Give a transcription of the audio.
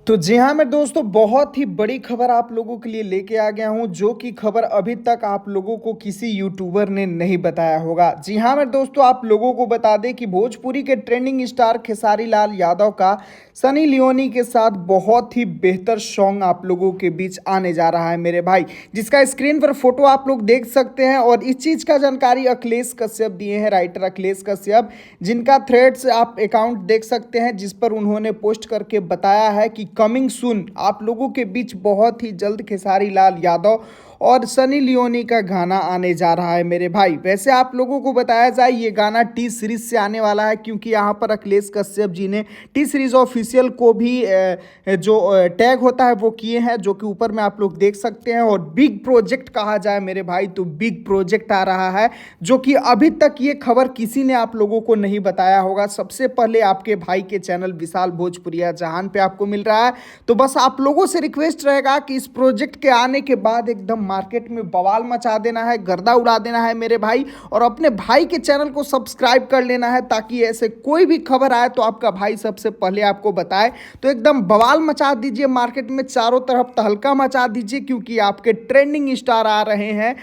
तो जी हाँ मेरे दोस्तों, बहुत ही बड़ी खबर आप लोगों के लिए लेके आ गया हूँ, जो कि खबर अभी तक आप लोगों को किसी यूट्यूबर ने नहीं बताया होगा। जी हाँ मेरे दोस्तों, आप लोगों को बता दें कि भोजपुरी के ट्रेंडिंग स्टार खेसारी लाल यादव का सनी लियोनी के साथ बहुत ही बेहतर सॉन्ग आप लोगों के बीच आने जा रहा है मेरे भाई, जिसका स्क्रीन पर फोटो आप लोग देख सकते हैं। और इस चीज़ का जानकारी अखिलेश कश्यप दिए हैं, राइटर अखिलेश कश्यप, जिनका थ्रेड्स आप अकाउंट देख सकते हैं, जिस पर उन्होंने पोस्ट करके बताया है कि कमिंग सून आप लोगों के बीच बहुत ही जल्द खेसारी लाल यादव और सनी लियोनी का गाना आने जा रहा है मेरे भाई। वैसे आप लोगों को बताया जाए, ये गाना टी सीरीज से आने वाला है, क्योंकि यहाँ पर अखिलेश कश्यप जी ने टी सीरीज ऑफिशियल को भी जो टैग होता है वो किए हैं, जो कि ऊपर में आप लोग देख सकते हैं। और बिग प्रोजेक्ट कहा जाए मेरे भाई तो बिग प्रोजेक्ट आ रहा है, जो कि अभी तक ये खबर किसी ने आप लोगों को नहीं बताया होगा। सबसे पहले आपके भाई के चैनल विशाल भोजपुरिया जहान पे आपको मिल रहा है। तो बस आप लोगों से रिक्वेस्ट रहेगा कि इस प्रोजेक्ट के आने के बाद एकदम मार्केट में बवाल मचा देना है, गर्दा उड़ा देना है मेरे भाई, और अपने भाई के चैनल को सब्सक्राइब कर लेना है, ताकि ऐसे कोई भी खबर आए तो आपका भाई सबसे पहले आपको बताए। तो एकदम बवाल मचा दीजिए, मार्केट में चारों तरफ तहलका मचा दीजिए, क्योंकि आपके ट्रेंडिंग स्टार आ रहे हैं।